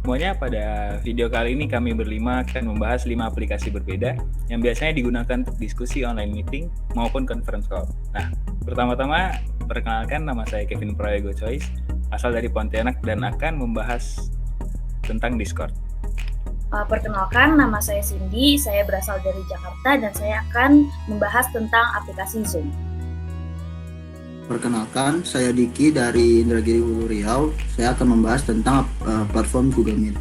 semuanya. Pada video kali ini kami berlima akan membahas 5 aplikasi berbeda yang biasanya digunakan untuk diskusi online meeting maupun conference call. Nah, pertama-tama perkenalkan, nama saya Kevin Prayogo Choice, asal dari Pontianak dan akan membahas tentang Discord. Perkenalkan, nama saya Cindy, saya berasal dari Jakarta dan saya akan membahas tentang aplikasi Zoom. Perkenalkan, saya Diki dari Indragiri Hulu Riau. Saya akan membahas tentang platform Google Meet.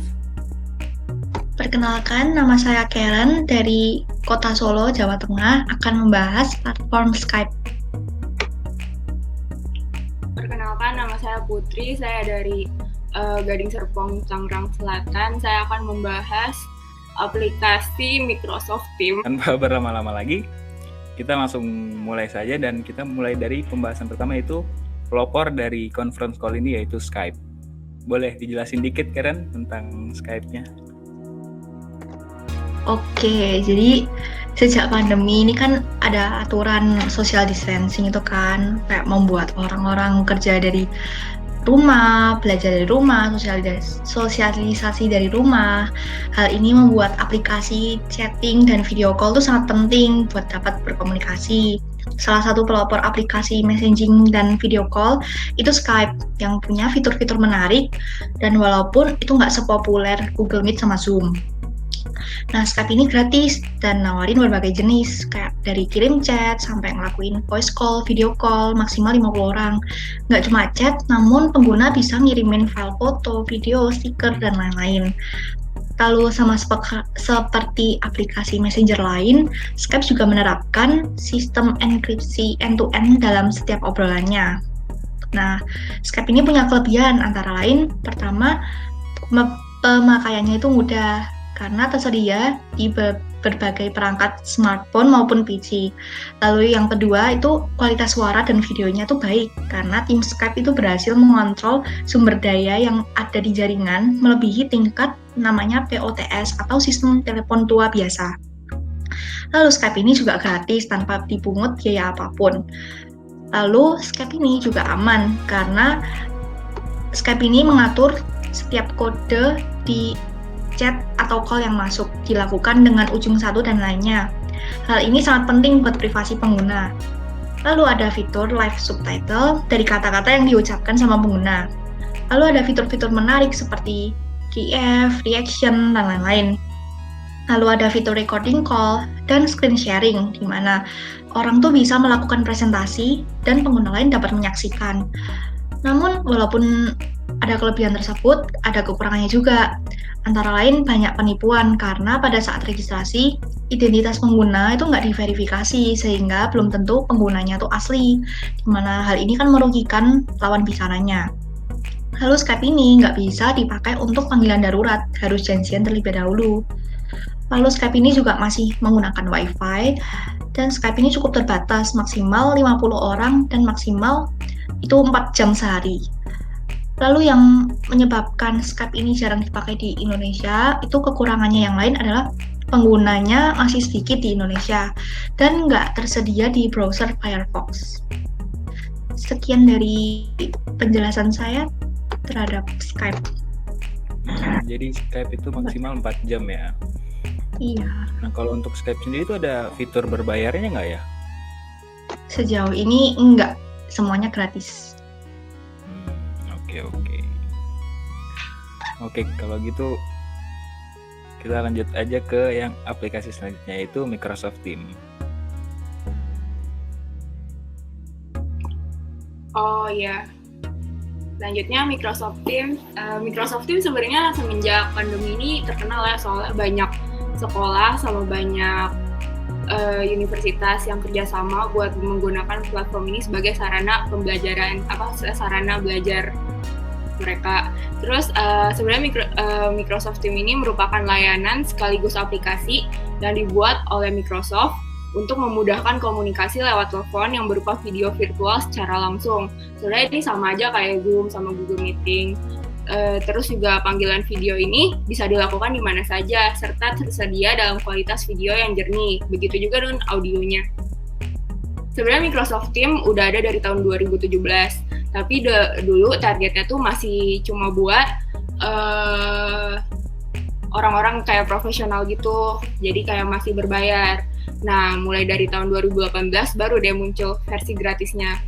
Perkenalkan, nama saya Karen dari Kota Solo, Jawa Tengah, akan membahas platform Skype. Perkenalkan, nama saya Putri, saya dari Gading Serpong, Tangerang Selatan. Saya akan membahas aplikasi Microsoft Teams. Tanpa berlama-lama lagi, kita langsung mulai saja, dan kita mulai dari pembahasan pertama, yaitu pelopor dari conference call ini, yaitu Skype. Boleh dijelasin dikit, Karen, tentang Skype-nya? Oke, jadi sejak pandemi ini kan ada aturan social distancing itu kan, kayak membuat orang-orang kerja dari rumah, belajar dari rumah, sosialisasi dari rumah. Hal ini membuat aplikasi chatting dan video call itu sangat penting buat dapat berkomunikasi. Salah satu pelopor aplikasi messaging dan video call itu Skype, yang punya fitur-fitur menarik, dan walaupun itu nggak sepopuler Google Meet sama Zoom. Nah, Skype ini gratis dan nawarin berbagai jenis, kayak dari kirim chat sampai ngelakuin voice call, video call, maksimal 50 orang. Nggak cuma chat, namun pengguna bisa ngirimin file foto, video, stiker, dan lain-lain. Lalu sama seperti aplikasi messenger lain, Skype juga menerapkan sistem enkripsi end-to-end dalam setiap obrolannya. Nah, Skype ini punya kelebihan, antara lain, pertama, pemakaiannya itu mudah, karena tersedia di berbagai perangkat smartphone maupun PC. Lalu yang kedua itu kualitas suara dan videonya itu baik, karena tim Skype itu berhasil mengontrol sumber daya yang ada di jaringan melebihi tingkat namanya POTS atau sistem telepon tua biasa. Lalu Skype ini juga gratis tanpa dipungut biaya apapun. Lalu Skype ini juga aman, karena Skype ini mengatur setiap kode di chat atau call yang masuk dilakukan dengan ujung satu dan lainnya. Hal ini sangat penting buat privasi pengguna. Lalu ada fitur live subtitle dari kata-kata yang diucapkan sama pengguna. Lalu ada fitur-fitur menarik seperti GIF, reaction, dan lain-lain. Lalu ada fitur recording call dan screen sharing, di mana orang tuh bisa melakukan presentasi dan pengguna lain dapat menyaksikan. Namun, walaupun ada kelebihan tersebut, ada kekurangannya juga. Antara lain banyak penipuan, karena pada saat registrasi, identitas pengguna itu nggak diverifikasi, sehingga belum tentu penggunanya itu asli, dimana hal ini kan merugikan lawan bicaranya. Lalu Skype ini nggak bisa dipakai untuk panggilan darurat, harus janjian terlebih dahulu. Lalu Skype ini juga masih menggunakan Wi-Fi, dan Skype ini cukup terbatas, maksimal 50 orang dan maksimal itu 4 jam sehari. Lalu yang menyebabkan Skype ini jarang dipakai di Indonesia, itu kekurangannya yang lain adalah penggunanya masih sedikit di Indonesia dan nggak tersedia di browser Firefox. Sekian dari penjelasan saya terhadap Skype. Jadi Skype itu maksimal 4 jam ya? Iya. Nah, kalau untuk Skype sendiri itu ada fitur berbayarnya nggak ya? Sejauh ini enggak, semuanya gratis. Oke, kalau gitu kita lanjut aja ke yang aplikasi selanjutnya, yaitu Microsoft Teams. Oh iya, selanjutnya Microsoft Teams. Microsoft Teams sebenarnya semenjak pandemi ini terkenal ya, soalnya banyak sekolah sama banyak universitas yang kerjasama buat menggunakan platform ini sebagai sarana pembelajaran, sarana belajar mereka. Terus sebenarnya Microsoft Teams ini merupakan layanan sekaligus aplikasi yang dibuat oleh Microsoft untuk memudahkan komunikasi lewat telepon yang berupa video virtual secara langsung. Sebenarnya ini sama aja kayak Zoom sama Google Meeting. Terus juga panggilan video ini bisa dilakukan di mana saja, serta tersedia dalam kualitas video yang jernih. Begitu juga dengan audionya. Sebenarnya Microsoft Teams udah ada dari tahun 2017, tapi dulu targetnya tuh masih cuma buat orang-orang kayak profesional gitu, jadi kayak masih berbayar. Nah, mulai dari tahun 2018 baru dia muncul versi gratisnya.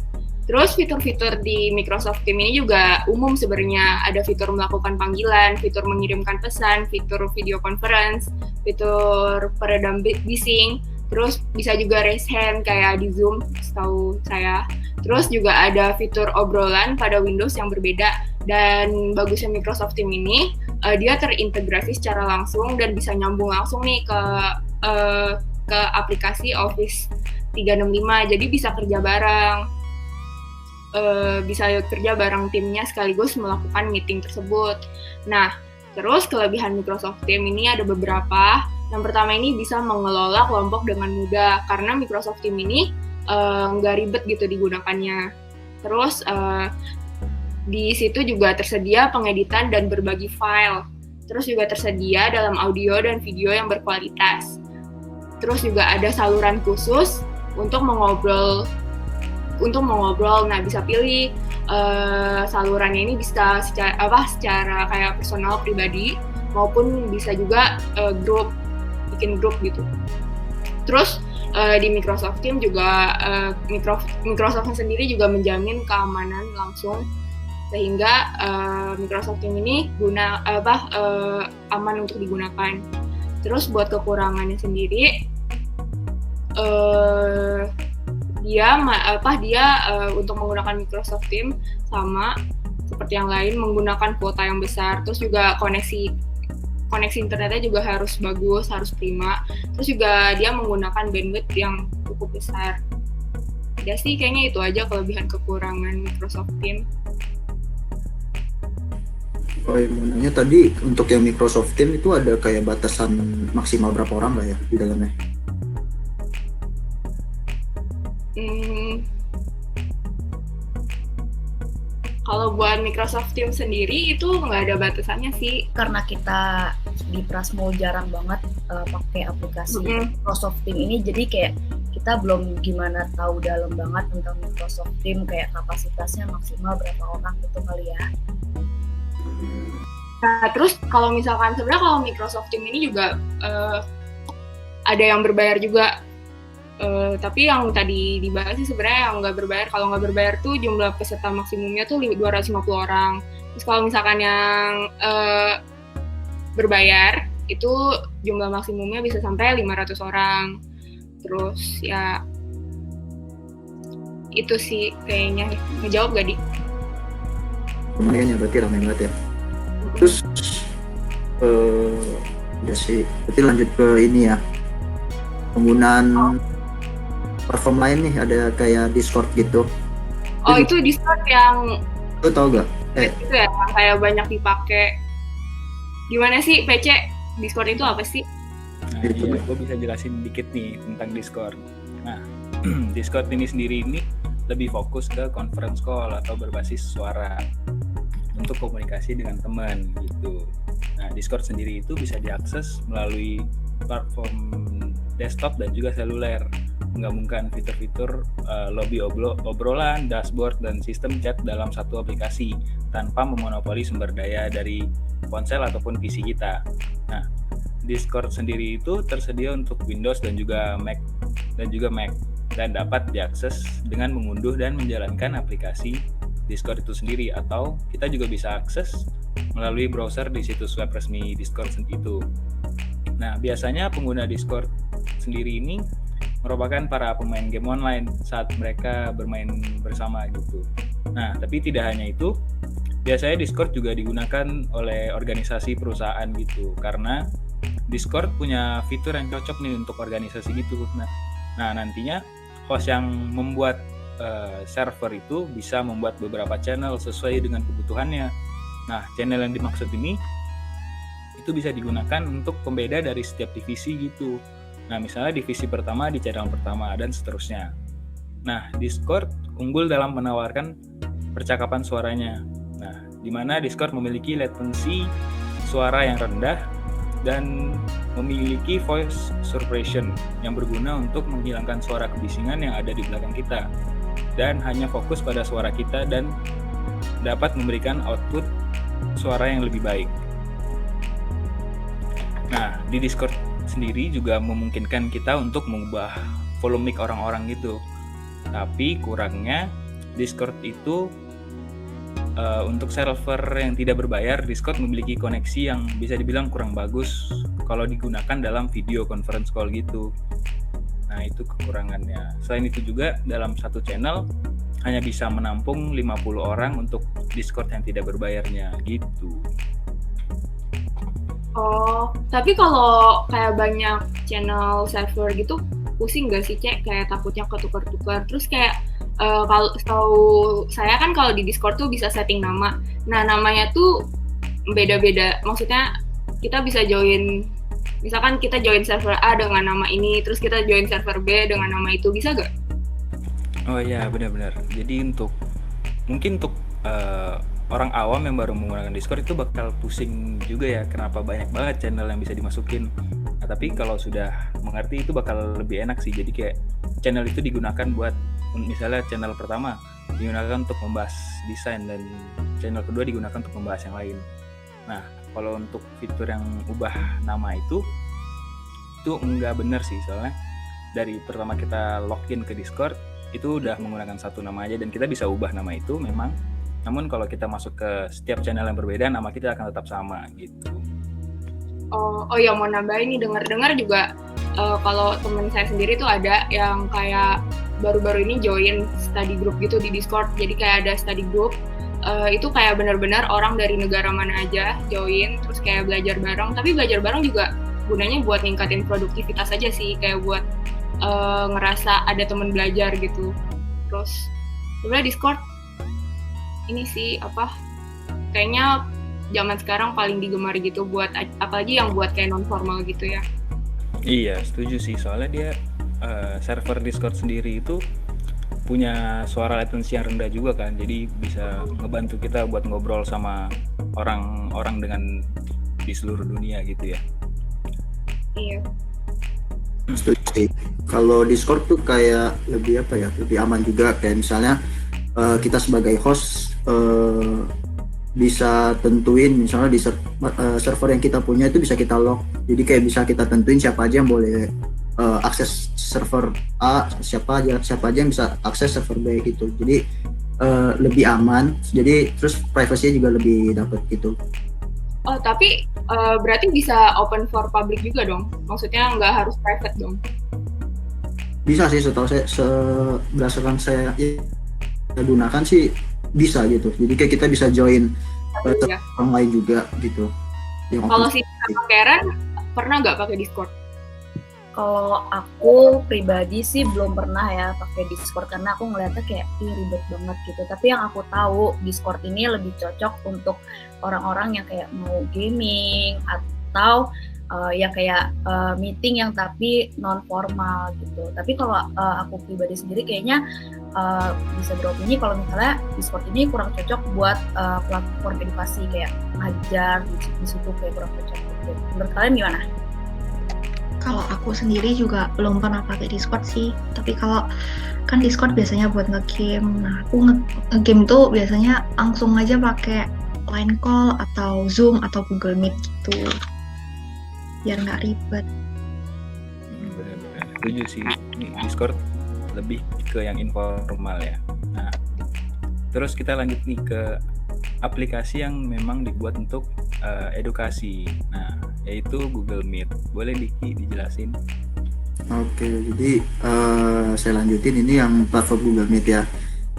Terus fitur-fitur di Microsoft Teams ini juga umum sebenarnya. Ada fitur melakukan panggilan, fitur mengirimkan pesan, fitur video conference, fitur peredam bising, terus bisa juga raise hand kayak di Zoom setahu saya. Terus juga ada fitur obrolan pada Windows yang berbeda. Dan bagusnya Microsoft Teams ini, dia terintegrasi secara langsung dan bisa nyambung langsung nih ke aplikasi Office 365. Jadi bisa kerja bareng. Bisa kerja bareng timnya sekaligus melakukan meeting tersebut. Nah, terus kelebihan Microsoft Teams ini ada beberapa. Yang pertama ini bisa mengelola kelompok dengan mudah, karena Microsoft Teams ini nggak ribet gitu digunakannya. Terus di situ juga tersedia pengeditan dan berbagi file. Terus juga tersedia dalam audio dan video yang berkualitas. Terus juga ada saluran khusus untuk mengobrol. Nah bisa pilih salurannya ini bisa secara kayak personal pribadi maupun bisa juga bikin grup gitu. Terus di Microsoft Teams juga Microsoft sendiri juga menjamin keamanan langsung sehingga Microsoft Teams ini aman untuk digunakan. Terus buat kekurangannya sendiri dia untuk menggunakan Microsoft Teams sama seperti yang lain menggunakan kuota yang besar. Terus juga koneksi internetnya juga harus bagus, harus prima. Terus juga dia menggunakan bandwidth yang cukup besar. Ya sih kayaknya itu aja kelebihan kekurangan Microsoft Teams. Oh, namanya tadi untuk yang Microsoft Teams itu ada kayak batasan maksimal berapa orang nggak ya di dalamnya? Kalau buat Microsoft Teams sendiri itu nggak ada batasannya sih. Karena kita di Prasmo jarang banget pakai aplikasi Microsoft Teams ini, jadi kayak kita belum gimana tahu dalam banget tentang Microsoft Teams, kayak kapasitasnya maksimal berapa orang gitu kali ya. Nah, terus kalau misalkan sebenarnya kalau Microsoft Teams ini juga ada yang berbayar juga. Tapi yang tadi dibahas sih sebenarnya yang nggak berbayar. Kalau nggak berbayar tuh jumlah peserta maksimumnya tuh 250 orang. Terus kalau misalkan yang berbayar itu jumlah maksimumnya bisa sampai 500 orang. Terus ya itu sih kayaknya. Ngejawab gak, Di? Lumayan ya, berarti ramai banget ya. Terus ya sih, berarti lanjut ke ini ya, penggunaan platform lain nih, ada kayak Discord gitu. Oh, itu Discord yang Lo tau gak? itu ya, yang kayak banyak dipakai. Gimana sih, PC? Discord itu apa sih? Nah, iya, gue bisa jelasin dikit nih tentang Discord. Nah, Discord ini sendiri ini lebih fokus ke conference call atau berbasis suara untuk komunikasi dengan teman gitu. Nah, Discord sendiri itu bisa diakses melalui platform desktop dan juga seluler, menggabungkan fitur-fitur lobby obrolan, dashboard, dan sistem chat dalam satu aplikasi tanpa memonopoli sumber daya dari ponsel ataupun PC kita. Nah, Discord sendiri itu tersedia untuk Windows dan juga Mac dan dapat diakses dengan mengunduh dan menjalankan aplikasi Discord itu sendiri, atau kita juga bisa akses melalui browser di situs web resmi Discord itu. Nah, biasanya pengguna Discord sendiri ini merupakan para pemain game online saat mereka bermain bersama gitu. Nah, tapi tidak hanya itu, biasanya Discord juga digunakan oleh organisasi perusahaan gitu, karena Discord punya fitur yang cocok nih untuk organisasi gitu. Nah, nantinya host yang membuat server itu bisa membuat beberapa channel sesuai dengan kebutuhannya. Nah, channel yang dimaksud ini itu bisa digunakan untuk pembeda dari setiap divisi gitu. Nah, misalnya divisi pertama di channel pertama dan seterusnya. Nah, Discord unggul dalam menawarkan percakapan suaranya. Nah, di mana Discord memiliki latency suara yang rendah dan memiliki voice suppression yang berguna untuk menghilangkan suara kebisingan yang ada di belakang kita dan hanya fokus pada suara kita, dan dapat memberikan output suara yang lebih baik. Nah, di Discord sendiri juga memungkinkan kita untuk mengubah volume mic orang-orang gitu. Tapi kurangnya Discord itu untuk server yang tidak berbayar, Discord memiliki koneksi yang bisa dibilang kurang bagus kalau digunakan dalam video conference call gitu. Nah, itu kekurangannya. Selain itu juga dalam satu channel hanya bisa menampung 50 orang untuk Discord yang tidak berbayarnya gitu. Oh, tapi kalau kayak banyak channel server gitu, pusing gak sih, Cek? Kayak takutnya ketukar-tukar. Terus kayak kalau setahu saya kan kalau di Discord tuh bisa setting nama. Nah, namanya tuh beda-beda. Maksudnya kita bisa join, misalkan kita join server A dengan nama ini, terus kita join server B dengan nama itu, bisa gak? Oh iya, benar-benar. Jadi mungkin untuk orang awam yang baru menggunakan Discord itu bakal pusing juga ya, kenapa banyak banget channel yang bisa dimasukin. Nah, tapi kalau sudah mengerti itu bakal lebih enak sih. Jadi kayak channel itu digunakan buat, misalnya channel pertama digunakan untuk membahas desain dan channel kedua digunakan untuk membahas yang lain. Nah, kalau untuk fitur yang ubah nama itu enggak benar sih, soalnya dari pertama kita login ke Discord itu udah menggunakan satu nama aja dan kita bisa ubah nama itu memang. Namun kalau kita masuk ke setiap channel yang berbeda, nama kita akan tetap sama gitu. Oh ya, mau nambahin nih, dengar-dengar juga kalau teman saya sendiri tuh ada yang kayak baru-baru ini join study group gitu di Discord. Jadi kayak ada study group, itu kayak benar-benar orang dari negara mana aja join, terus kayak belajar bareng. Tapi belajar bareng juga gunanya buat ningkatin produktivitas aja sih, kayak buat ngerasa ada teman belajar gitu. Terus sebenarnya Discord ini sih kayaknya zaman sekarang paling digemari gitu, buat apalagi yang buat kayak non formal gitu ya. Iya, setuju sih, soalnya dia server Discord sendiri itu punya suara latensi yang rendah juga kan, jadi bisa ngebantu kita buat ngobrol sama orang-orang dengan di seluruh dunia gitu ya. Iya. Setuju sih. Kalau Discord tuh kayak lebih lebih aman juga, kayak misalnya kita sebagai host bisa tentuin misalnya di server yang kita punya itu bisa kita lock, jadi kayak bisa kita tentuin siapa aja yang boleh akses server A, siapa aja yang bisa akses server B gitu. Jadi lebih aman, jadi terus privasinya juga lebih dapat gitu. Oh, tapi berarti bisa open for public juga dong? Maksudnya nggak harus private dong? Bisa sih, setahu saya, berdasarkan saya gunakan sih bisa gitu. Jadi kayak kita bisa join orang lain juga gitu. Kalau si Karen pernah nggak pakai Discord? Kalau aku pribadi sih belum pernah ya pakai Discord, karena aku ngeliatnya kayak ribet banget gitu. Tapi yang aku tahu Discord ini lebih cocok untuk orang-orang yang kayak mau gaming atau ya kayak meeting yang tapi non formal gitu. Tapi kalau aku pribadi sendiri kayaknya bisa beropini kalau misalnya Discord ini kurang cocok buat platform edukasi kayak ngajar di situ, kayak kurang cocok gitu. Menurut kalian gimana? Kalau aku sendiri juga belum pernah pakai Discord sih. Tapi kalau kan Discord biasanya buat nge-game. Nah, aku nge-game tuh biasanya langsung aja pakai line call atau Zoom atau Google Meet gitu. Biar nggak ribet. Benar-benar setuju sih. Ini Discord lebih ke yang informal ya. Nah, terus kita lanjut nih ke aplikasi yang memang dibuat untuk edukasi. Nah, yaitu Google Meet. Boleh Diki dijelasin? Oke, jadi saya lanjutin ini yang platform Google Meet ya.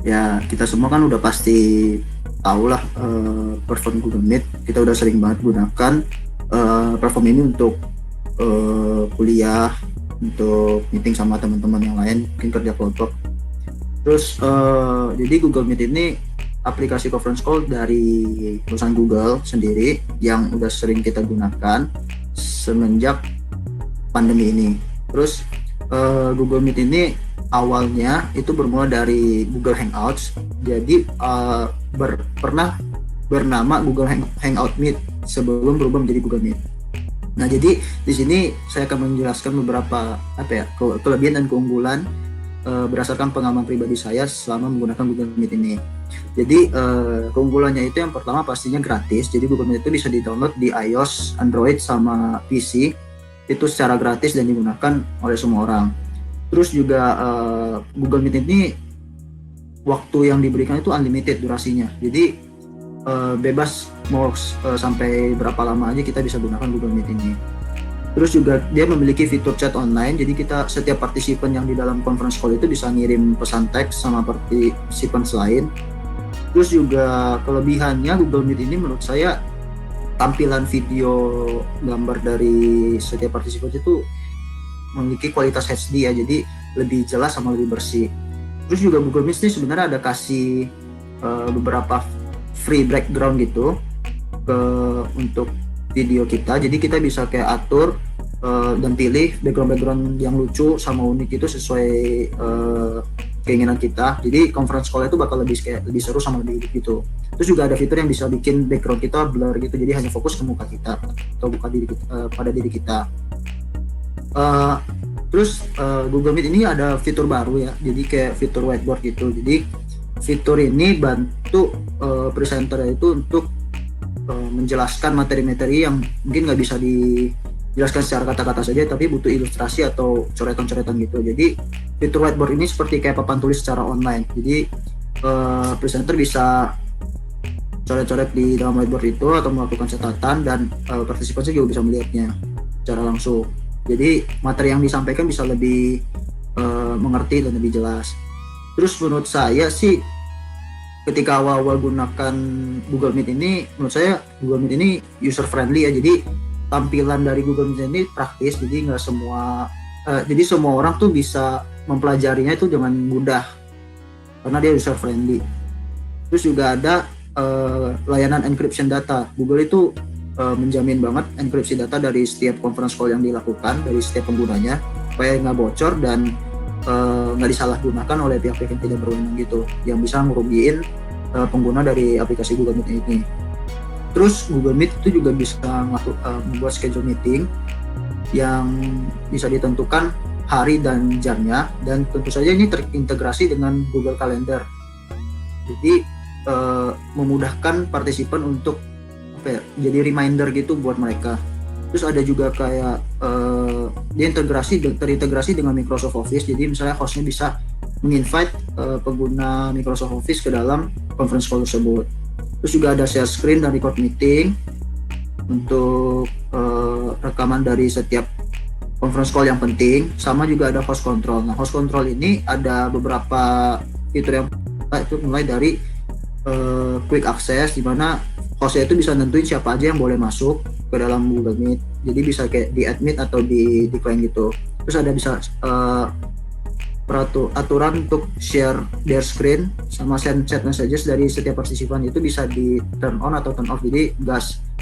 Ya, kita semua kan udah pasti tahu lah platform Google Meet. Kita udah sering banget gunakan platform ini untuk kuliah, untuk meeting sama teman-teman yang lain, mungkin kerja kelompok. Terus jadi Google Meet ini aplikasi conference call dari perusahaan Google sendiri yang udah sering kita gunakan semenjak pandemi ini. Terus Google Meet ini awalnya itu bermula dari Google Hangouts, jadi pernah bernama Google Hangout Meet sebelum berubah menjadi Google Meet. Nah, jadi di sini saya akan menjelaskan beberapa kelebihan dan keunggulan berdasarkan pengalaman pribadi saya selama menggunakan Google Meet ini. Jadi keunggulannya itu yang pertama pastinya gratis. Jadi Google Meet itu bisa di-download di iOS, Android, sama PC. Itu secara gratis dan digunakan oleh semua orang. Terus juga Google Meet ini waktu yang diberikan itu unlimited durasinya. Jadi bebas mau sampai berapa lama aja kita bisa gunakan Google Meet ini. Terus juga dia memiliki fitur chat online, jadi kita setiap partisipan yang di dalam conference call itu bisa ngirim pesan teks sama partisipan lain. Terus juga kelebihannya Google Meet ini menurut saya tampilan video gambar dari setiap partisipan itu memiliki kualitas HD ya, jadi lebih jelas sama lebih bersih. Terus juga Google Meet ini sebenarnya ada kasih beberapa free background gitu untuk video kita, jadi kita bisa kayak atur dan pilih background yang lucu sama unik itu sesuai keinginan kita. Jadi conference call itu bakal lebih seru sama lebih hidup gitu. Terus juga ada fitur yang bisa bikin background kita blur gitu, jadi hanya fokus ke muka kita atau pada diri kita. Terus Google Meet ini ada fitur baru ya, jadi kayak fitur whiteboard gitu. Jadi fitur ini bantu presenter itu untuk menjelaskan materi-materi yang mungkin nggak bisa dijelaskan secara kata-kata saja, tapi butuh ilustrasi atau coretan-coretan gitu. Jadi fitur whiteboard ini seperti kayak papan tulis secara online. Jadi presenter bisa coret-coret di dalam whiteboard itu atau melakukan catatan, dan partisipan juga bisa melihatnya secara langsung. Jadi materi yang disampaikan bisa lebih mengerti dan lebih jelas. Terus menurut saya sih ketika awal-awal gunakan Google Meet ini, menurut saya Google Meet ini user friendly ya. Jadi tampilan dari Google Meet ini praktis, jadi nggak jadi semua orang tuh bisa mempelajarinya itu dengan mudah karena dia user friendly. Terus juga ada layanan encryption data. Google itu menjamin banget enkripsi data dari setiap conference call yang dilakukan dari setiap penggunanya supaya nggak bocor dan nggak disalahgunakan oleh pihak-pihak yang tidak berwenang gitu, yang bisa ngerugiin pengguna dari aplikasi Google Meet ini. Terus Google Meet itu juga bisa membuat schedule meeting yang bisa ditentukan hari dan jamnya, dan tentu saja ini terintegrasi dengan Google Calendar. Jadi memudahkan partisipan untuk jadi reminder gitu buat mereka. Terus ada juga kayak dia terintegrasi dengan Microsoft Office. Jadi misalnya hostnya bisa menginvite pengguna Microsoft Office ke dalam conference call tersebut. Terus juga ada share screen dan record meeting untuk rekaman dari setiap conference call yang penting. Sama juga ada host control. Nah, host control ini ada beberapa fitur yang itu mulai dari quick access, di mana hostnya itu bisa nentuin siapa aja yang boleh masuk ke dalam Google Meet. Jadi bisa kayak di admit atau di decline gitu. Terus ada bisa aturan untuk share their screen sama send chat messages dari setiap partisipan itu bisa di turn on atau turn off. Jadi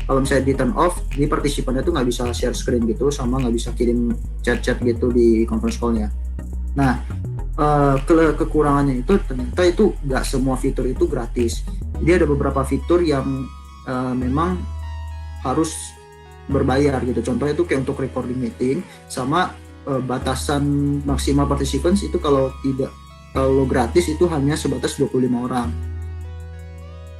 kalau misalnya di turn off, di partisipannya itu nggak bisa share screen gitu, sama nggak bisa kirim chat-chat gitu di conference call-nya. Nah, kekurangannya itu ternyata itu nggak semua fitur itu gratis. Jadi ada beberapa fitur yang memang harus berbayar gitu. Contohnya itu kayak untuk recording meeting sama batasan maksimal participants itu kalau gratis itu hanya sebatas 25 orang.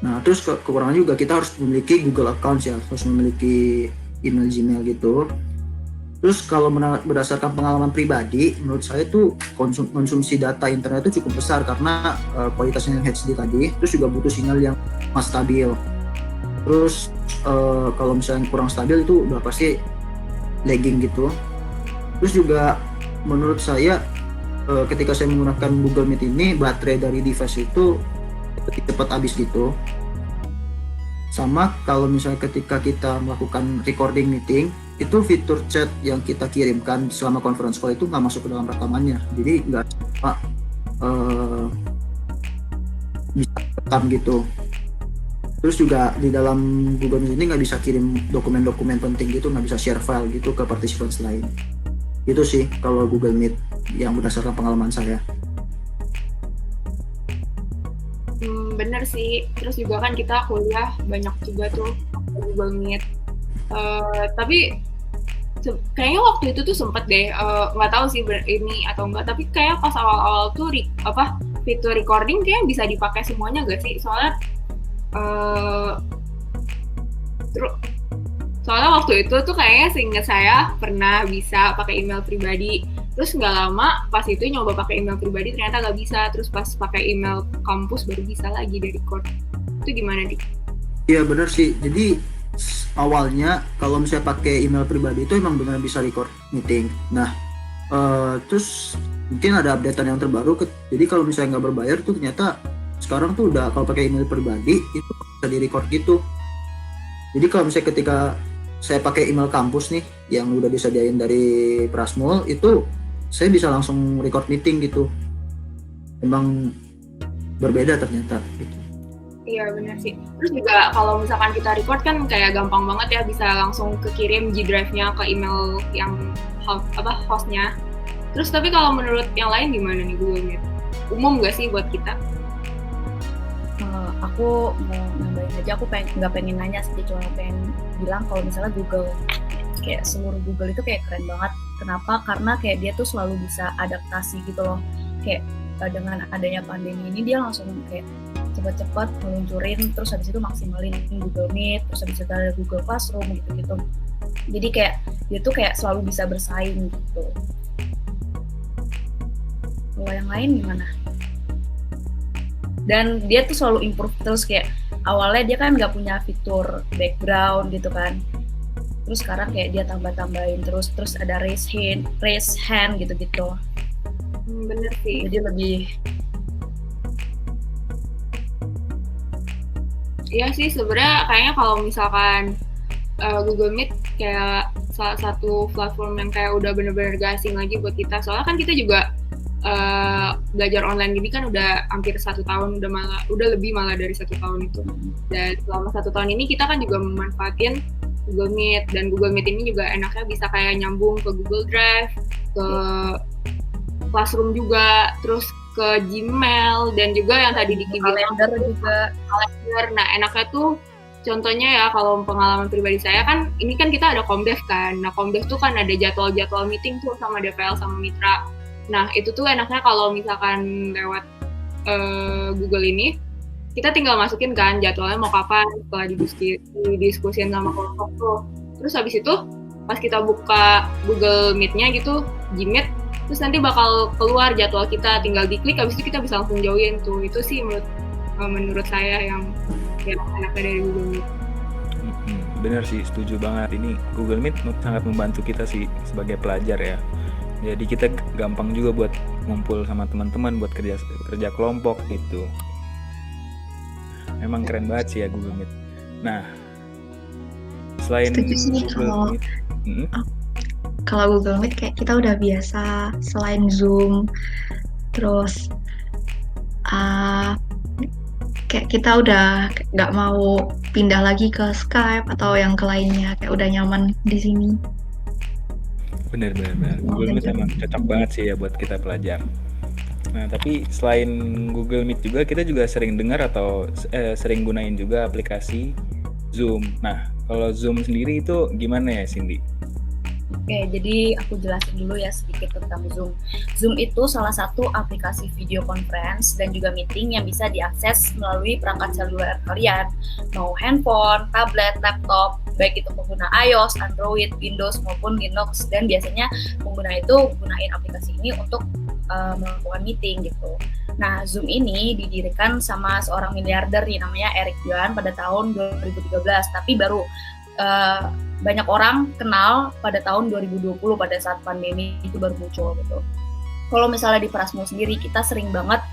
Nah, terus kekurangannya juga kita harus memiliki Google account ya, harus memiliki email Gmail gitu. Terus kalau berdasarkan pengalaman pribadi, menurut saya tuh konsumsi data internet itu cukup besar karena kualitasnya yang HD tadi, terus juga butuh sinyal yang stabil. Terus kalau misalnya kurang stabil itu udah pasti lagging gitu. Terus juga menurut saya ketika saya menggunakan Google Meet ini, baterai dari device itu cepat habis gitu. Sama kalau misalnya ketika kita melakukan recording meeting, itu fitur chat yang kita kirimkan selama conference call itu nggak masuk ke dalam rekamannya, jadi nggak bisa rekam gitu. Terus juga di dalam Google Meet ini nggak bisa kirim dokumen-dokumen penting gitu, nggak bisa share file gitu ke partisipan lain. Itu sih kalau Google Meet yang berdasarkan pengalaman saya. Bener sih, terus juga kan kita kuliah banyak juga tuh Google Meet. Tapi kayaknya waktu itu tuh sempet deh, nggak tahu sih ini atau enggak, tapi kayak pas awal-awal tuh fitur recording kayaknya bisa dipakai semuanya gak sih? Soalnya waktu itu tuh kayaknya seingat saya pernah bisa pakai email pribadi. Terus nggak lama pas itu nyoba pakai email pribadi ternyata nggak bisa. Terus pas pakai email kampus baru bisa lagi dari record. Itu gimana Dik? Iya benar sih. Jadi awalnya kalau misalnya pakai email pribadi itu emang benar bisa record meeting. Nah terus mungkin ada updatean yang terbaru. Jadi kalau misalnya nggak berbayar tuh ternyata sekarang tuh udah kalau pakai email pribadi itu bisa di record gitu. Jadi kalau misalnya ketika saya pakai email kampus nih yang udah disediain dari Prasmul itu saya bisa langsung record meeting gitu. Emang berbeda ternyata gitu. Iya benar sih. Terus juga kalau misalkan kita record kan kayak gampang banget ya bisa langsung kekirim G Drive-nya ke email yang hostnya. Terus tapi kalau menurut yang lain gimana nih Google Meet? Umum nggak sih buat kita? Aku mau nambahin aja, aku nggak pengen nanya sih, cuma pengen bilang kalau misalnya Google, kayak seluruh Google itu kayak keren banget. Kenapa? Karena kayak dia tuh selalu bisa adaptasi gitu loh. Kayak dengan adanya pandemi ini dia langsung kayak cepat-cepat meluncurin, terus habis itu maksimalin Google Meet, terus habis itu ada Google Classroom gitu-gitu. Jadi kayak dia tuh kayak selalu bisa bersaing gitu. Kalau yang lain gimana? Dan dia tuh selalu improve terus, kayak awalnya dia kan nggak punya fitur background gitu kan, terus sekarang kayak dia tambah-tambahin terus ada raise hand gitu-gitu. Bener sih. Jadi lebih. Iya sih sebenarnya kayaknya kalau misalkan Google Meet kayak salah satu platform yang kayak udah bener-bener gak asing lagi buat kita. Soalnya kan kita juga belajar online gini kan udah hampir 1 tahun, udah lebih malah dari 1 tahun itu. Dan selama 1 tahun ini kita kan juga memanfaatin Google Meet, dan Google Meet ini juga enaknya bisa kayak nyambung ke Google Drive, ke Classroom juga, terus ke Gmail, dan juga yang tadi Diki bilang Kalender. Nah enaknya tuh contohnya ya kalau pengalaman pribadi saya kan ini kan kita ada Komdev kan. Nah Komdev tuh kan ada jadwal meeting tuh sama DPL sama mitra. Nah itu tuh enaknya kalau misalkan lewat Google ini kita tinggal masukin kan jadwalnya mau kapan setelah didiskusin sama kelompok tuh. Terus habis itu pas kita buka Google Meet-nya gitu, Gmeet, terus nanti bakal keluar jadwal kita, tinggal diklik habis itu kita bisa langsung join tuh. Itu sih menurut saya yang enaknya dari Google Meet. Bener sih, setuju banget. Ini Google Meet sangat membantu kita sih sebagai pelajar ya. Jadi kita gampang juga buat ngumpul sama teman-teman buat kerja kelompok gitu. Memang keren banget sih ya Google Meet. Nah, selain Google Meet, kalau Google Meet kayak kita udah biasa, selain Zoom, terus kayak kita udah nggak mau pindah lagi ke Skype atau yang ke lainnya, kayak udah nyaman di sini. Bener. Google Meet emang cocok banget sih ya buat kita pelajar. Nah, tapi selain Google Meet juga kita juga sering dengar atau sering gunain juga aplikasi Zoom. Nah, kalau Zoom sendiri itu gimana ya, Cindy? Oke, jadi aku jelasin dulu ya sedikit tentang Zoom. Zoom itu salah satu aplikasi video conference dan juga meeting yang bisa diakses melalui perangkat seluler kalian, mau handphone, tablet, laptop, baik itu pengguna iOS, Android, Windows maupun Linux. Dan biasanya pengguna itu gunain aplikasi ini untuk melakukan meeting gitu. Nah, Zoom ini didirikan sama seorang miliarder nih namanya Eric Yuan pada tahun 2013, tapi baru banyak orang kenal pada tahun 2020 pada saat pandemi itu baru muncul gitu. Kalau misalnya di Prasmul sendiri kita sering banget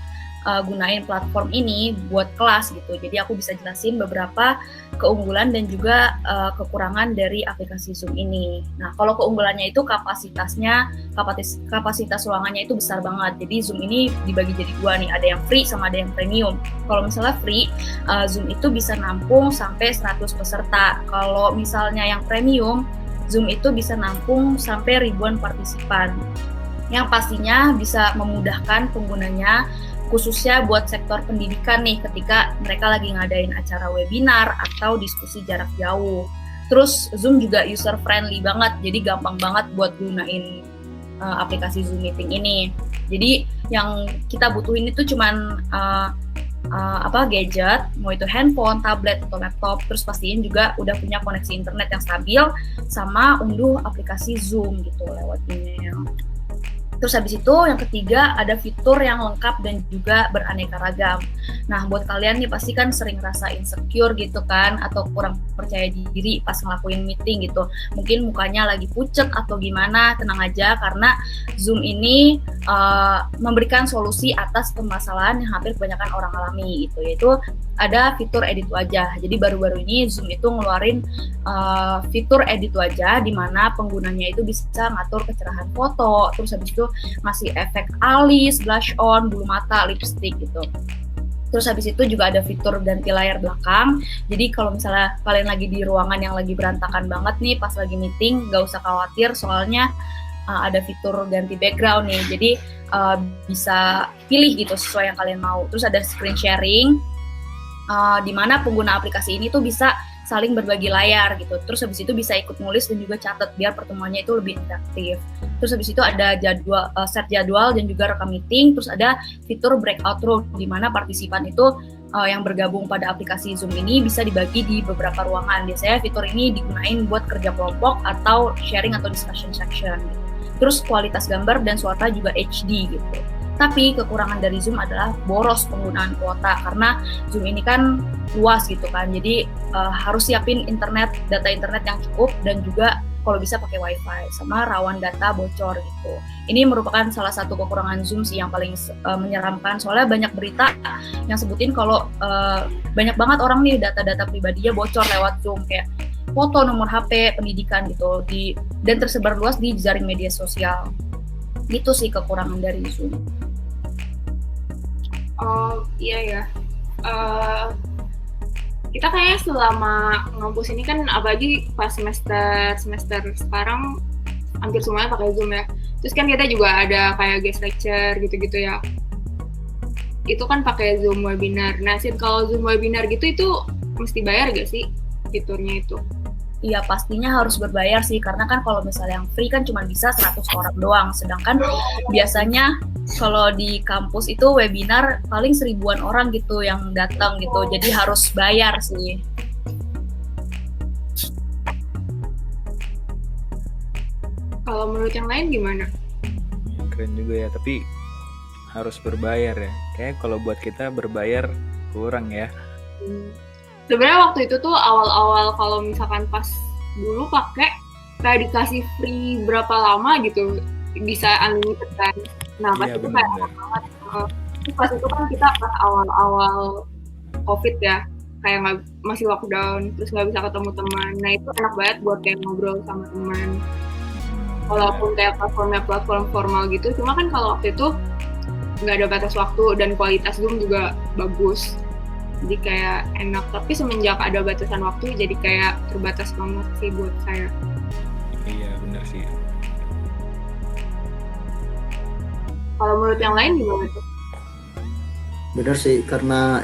gunain platform ini buat kelas gitu. Jadi aku bisa jelasin beberapa keunggulan dan juga kekurangan dari aplikasi Zoom ini. Nah, kalau keunggulannya itu kapasitas ruangannya itu besar banget. Jadi Zoom ini dibagi jadi 2 nih, ada yang free sama ada yang premium. Kalau misalnya free, Zoom itu bisa nampung sampai 100 peserta. Kalau misalnya yang premium, Zoom itu bisa nampung sampai ribuan partisipan. Yang pastinya bisa memudahkan penggunanya, khususnya buat sektor pendidikan nih ketika mereka lagi ngadain acara webinar atau diskusi jarak jauh. Terus Zoom juga user friendly banget, jadi gampang banget buat gunain aplikasi Zoom Meeting ini. Jadi yang kita butuhin itu cuman gadget, mau itu handphone, tablet atau laptop, terus pastiin juga udah punya koneksi internet yang stabil, sama unduh aplikasi Zoom gitu lewat email. Terus habis itu yang ketiga ada fitur yang lengkap dan juga beraneka ragam. Nah buat kalian nih pasti kan sering rasa insecure gitu kan, atau kurang percaya diri pas ngelakuin meeting gitu. Mungkin mukanya lagi pucet atau gimana, tenang aja karena Zoom ini memberikan solusi atas permasalahan yang hampir kebanyakan orang alami gitu, yaitu ada fitur edit wajah. Jadi baru-baru ini Zoom itu ngeluarin fitur edit wajah di mana penggunanya itu bisa ngatur kecerahan foto, terus habis itu ngasih efek alis, blush on, bulu mata, lipstick gitu. Terus habis itu juga ada fitur ganti layar belakang. Jadi kalau misalnya kalian lagi di ruangan yang lagi berantakan banget nih pas lagi meeting, gak usah khawatir soalnya ada fitur ganti background nih. Jadi bisa pilih gitu sesuai yang kalian mau. Terus ada screen sharing, di mana pengguna aplikasi ini tuh bisa saling berbagi layar gitu. Terus habis itu bisa ikut nulis dan juga catat biar pertemuannya itu lebih interaktif. Terus habis itu ada jadwal, set jadwal dan juga rekam meeting. Terus ada fitur breakout room di mana partisipan itu yang bergabung pada aplikasi Zoom ini bisa dibagi di beberapa ruangan. Biasanya fitur ini digunain buat kerja kelompok atau sharing atau discussion section. Gitu. Terus kualitas gambar dan suara juga HD gitu. Tapi kekurangan dari Zoom adalah boros penggunaan kuota karena Zoom ini kan luas gitu kan. Jadi harus siapin data internet yang cukup dan juga kalau bisa pakai WiFi sama rawan data bocor gitu. Ini merupakan salah satu kekurangan Zoom sih yang paling menyeramkan soalnya banyak berita yang sebutin kalau banyak banget orang nih data-data pribadinya bocor lewat Zoom kayak foto, nomor HP, pendidikan gitu dan tersebar luas di jaring media sosial. Gitu sih kekurangan dari Zoom. Oh iya ya, kita kayaknya selama ngampus ini kan apalagi pas semester sekarang hampir semuanya pakai Zoom ya. Terus kan kita juga ada kayak guest lecture gitu-gitu ya. Itu kan pakai Zoom webinar. Nah, kalau Zoom webinar gitu itu mesti bayar gak sih fiturnya itu? Iya pastinya harus berbayar sih karena kan kalau misalnya yang free kan cuma bisa 100 orang doang, sedangkan biasanya kalau di kampus itu webinar paling 1000-an orang gitu yang datang gitu, jadi harus bayar sih. Kalau menurut yang lain gimana? Keren juga ya, tapi harus berbayar ya. Kayak kalau buat kita berbayar kurang ya. Sebenarnya waktu itu tuh awal-awal kalau misalkan pas dulu pakai kayak dikasih free berapa lama gitu, bisa unlimited kan. Nah pas itu kayak enak banget. Pas itu kan kita pas awal-awal COVID ya, kayak masih lockdown, terus nggak bisa ketemu teman. Nah itu enak banget buat kayak ngobrol sama teman. Walaupun kayak platform formal gitu, cuma kan kalau waktu itu nggak ada batas waktu dan kualitas Zoom juga bagus. Jadi kayak enak, tapi semenjak ada batasan waktu jadi kayak terbatas banget sih buat saya. Iya benar sih. Kalau menurut yang lain gimana tuh? Bener sih, karena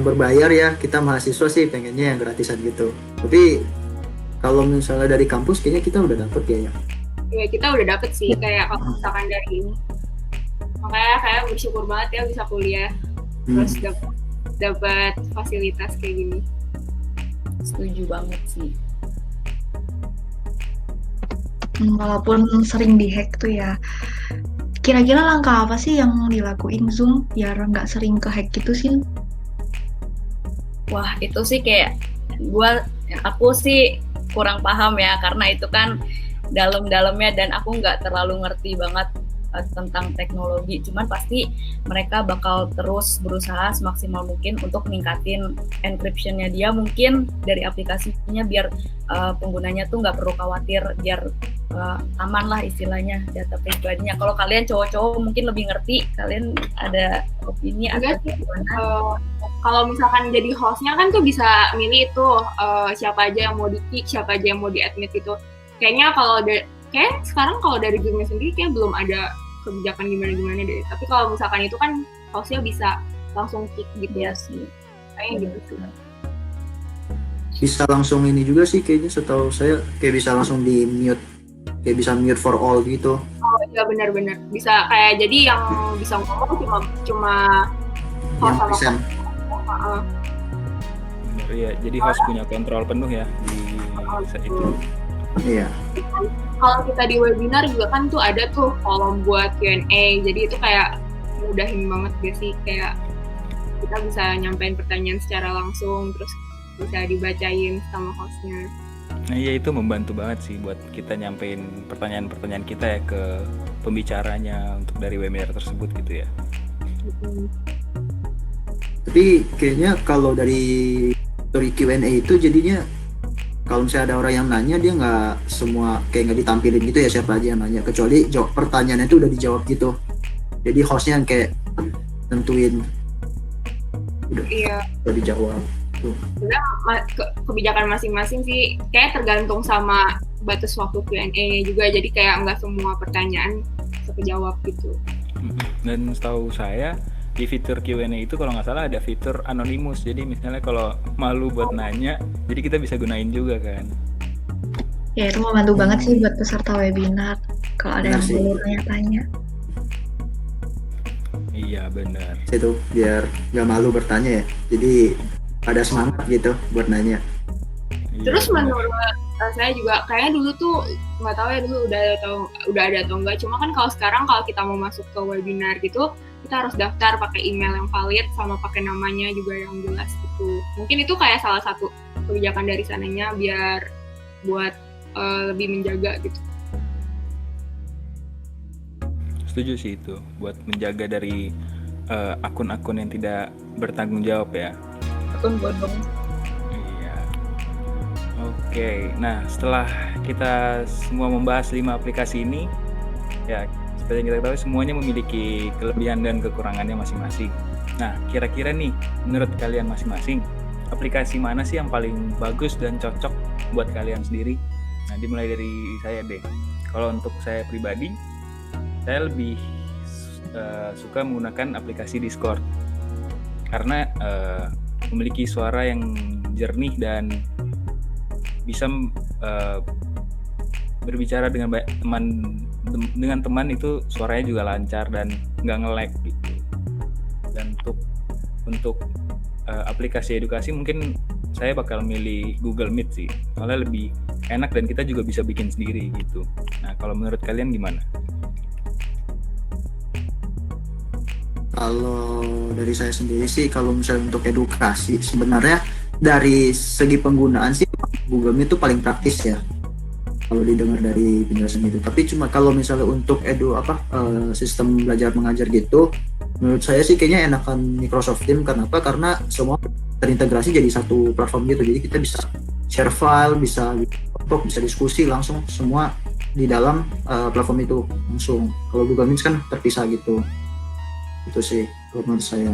berbayar ya, kita mahasiswa sih pengennya yang gratisan gitu. Tapi kalau misalnya dari kampus kayaknya kita udah dapet ya. Ya kita udah dapet sih kayak kalau misalkan dari ini. Makanya kayak bersyukur banget ya bisa kuliah. Terus dapat fasilitas kayak gini. Setuju banget sih. Walaupun sering dihack tuh ya. Kira-kira langkah apa sih yang dilakuin Zoom biar nggak sering kehack gitu sih? Wah itu sih kayak aku sih kurang paham ya karena itu kan dalam-dalamnya dan aku nggak terlalu ngerti banget tentang teknologi, cuman pasti mereka bakal terus berusaha semaksimal mungkin untuk ningkatin encryption-nya dia mungkin dari aplikasinya biar penggunanya tuh nggak perlu khawatir, biar aman lah istilahnya data pribadinya. Kalau kalian cowok-cowok mungkin lebih ngerti, kalian ada opini atau gimana? Kalau misalkan jadi hostnya kan tuh bisa milih itu siapa aja yang mau di-kick, siapa aja yang mau di-admit gitu. Kayaknya kayak sekarang kalau dari Zoom-nya sendiri kayak belum ada kebijakan gimana-gimana deh. Tapi kalau misalkan itu kan hostnya bisa langsung kick gitu ya sih. Kayaknya gitu sih. Bisa langsung ini juga sih kayaknya, setahu saya kayak bisa langsung di mute, kayak bisa mute for all gitu. Oh Ya benar-benar bisa kayak jadi yang bisa ngomong cuma yang host sama present. Heeh. Bener, ya. Jadi host punya kontrol penuh ya di set itu. Iya. Kalau kita di webinar juga kan tuh ada tuh kolom buat Q&A, jadi itu kayak mudahin banget gak sih, kayak kita bisa nyampein pertanyaan secara langsung terus bisa dibacain sama hostnya. Nah iya, itu membantu banget sih buat kita nyampein pertanyaan-pertanyaan kita ya ke pembicaranya untuk dari webinar tersebut gitu ya. Tapi kayaknya kalau dari Q&A itu jadinya kalau misalnya ada orang yang nanya, dia nggak semua kayak nggak ditampilin gitu ya siapa aja yang nanya, kecuali jawab pertanyaannya itu udah dijawab gitu. Jadi hostnya yang kayak tentuin Iya, udah dijawab. sebenarnya kebijakan masing-masing sih kayak tergantung sama batas waktu Q&A juga, jadi kayak nggak semua pertanyaan bisa kejawab gitu. Dan setahu saya di fitur Q&A itu kalau nggak salah ada fitur anonimus, jadi misalnya kalau malu buat nanya, jadi kita bisa gunain juga kan. Ya itu membantu banget sih buat peserta webinar kalau ada Benar yang sih. mau tanya-tanya. Iya benar. Itu biar nggak malu bertanya ya, jadi ada semangat gitu buat nanya. Iya, Terus benar. menurut saya juga kayaknya dulu tuh nggak tahu ya dulu udah ada atau enggak. Cuma kan kalau sekarang kalau kita mau masuk ke webinar gitu, kita harus daftar pakai email yang valid sama pakai namanya juga yang jelas gitu. Mungkin itu kayak salah satu kebijakan dari sananya biar buat lebih menjaga gitu. Setuju sih itu buat menjaga dari akun-akun yang tidak bertanggung jawab ya. Akun bodong. Iya. Oke, nah setelah kita semua membahas 5 aplikasi ini, ya seperti yang kita ketahui semuanya memiliki kelebihan dan kekurangannya masing-masing. Nah, kira-kira nih menurut kalian masing-masing, aplikasi mana sih yang paling bagus dan cocok buat kalian sendiri? Nah, dimulai dari saya deh. Kalau untuk saya pribadi, saya lebih suka menggunakan aplikasi Discord karena memiliki suara yang jernih dan bisa berbicara dengan teman itu suaranya juga lancar dan nggak nge-lag gitu. Dan untuk aplikasi edukasi mungkin saya bakal milih Google Meet sih, soalnya lebih enak dan kita juga bisa bikin sendiri gitu. Nah, kalau menurut kalian gimana? Kalau dari saya sendiri sih, kalau misalnya untuk edukasi, sebenarnya dari segi penggunaan sih Google Meet itu paling praktis ya, kalau didengar dari penjelasan itu. Tapi cuma kalau misalnya untuk sistem belajar mengajar gitu, menurut saya sih kayaknya enakan Microsoft Teams. Kenapa? Karena semua terintegrasi jadi satu platform gitu. Jadi kita bisa share file, bisa kelompok, bisa diskusi langsung semua di dalam platform itu langsung. Kalau Google Meet kan terpisah gitu. Itu sih kalau menurut saya.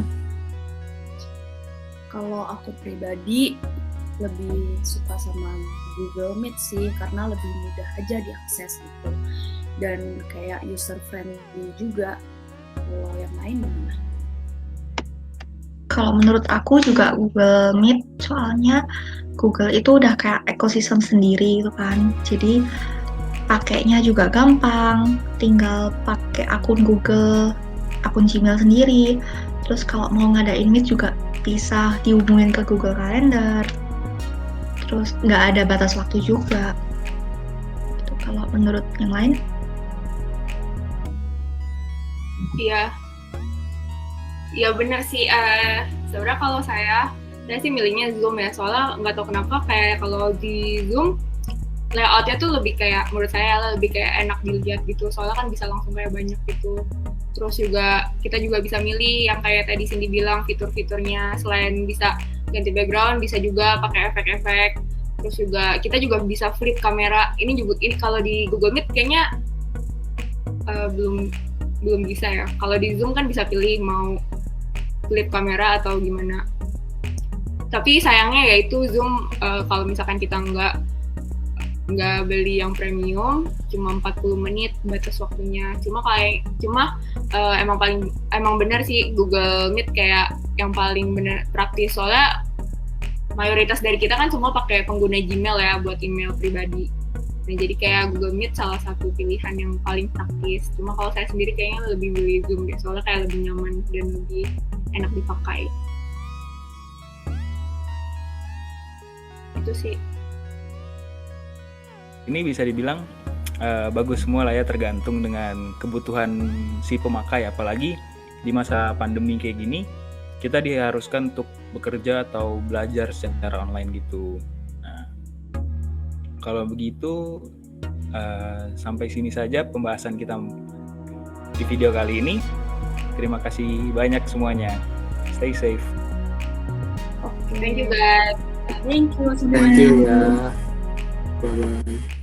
Kalau aku pribadi lebih suka sama Google Meet sih, karena lebih mudah aja diakses gitu dan kayak user friendly juga. Kalau yang lain gimana? Kalau menurut aku juga Google Meet, soalnya Google itu udah kayak ekosistem sendiri gitu kan. Jadi pakainya juga gampang, tinggal pakai akun Google, akun Gmail sendiri. Terus kalau mau ngadain Meet juga bisa dihubungin ke Google Calendar. Terus nggak ada batas waktu juga. Itu kalau menurut yang lain. Iya benar sih. Sebenarnya kalau saya sih milihnya Zoom ya, soalnya nggak tahu kenapa kayak kalau di Zoom layoutnya tuh lebih kayak, menurut saya lebih kayak enak dilihat gitu, soalnya kan bisa langsung kayak banyak gitu. Terus juga kita juga bisa milih yang kayak tadi Cindy bilang fitur-fiturnya, selain bisa ganti background bisa juga pakai efek-efek. Terus juga kita juga bisa flip kamera. Ini kalau di Google Meet kayaknya belum bisa ya. Kalau di Zoom kan bisa pilih mau flip kamera atau gimana. Tapi sayangnya yaitu Zoom kalau misalkan kita nggak beli yang premium, cuma 40 menit batas waktunya. Cuma emang benar sih Google Meet kayak yang paling benar praktis, soalnya mayoritas dari kita kan semua pakai pengguna Gmail ya buat email pribadi. Nah, jadi kayak Google Meet salah satu pilihan yang paling praktis. Cuma kalau saya sendiri kayaknya lebih milih Zoom deh, soalnya kayak lebih nyaman dan lebih enak dipakai. Itu sih. Ini bisa dibilang bagus semua lah ya, tergantung dengan kebutuhan si pemakai. Apalagi di masa pandemi kayak gini, kita diharuskan untuk bekerja atau belajar secara online gitu. Nah, kalau begitu sampai sini saja pembahasan kita di video kali ini. Terima kasih banyak semuanya. Stay safe. Thank you guys. Thank you semuanya. Thank you ya. Bye-bye.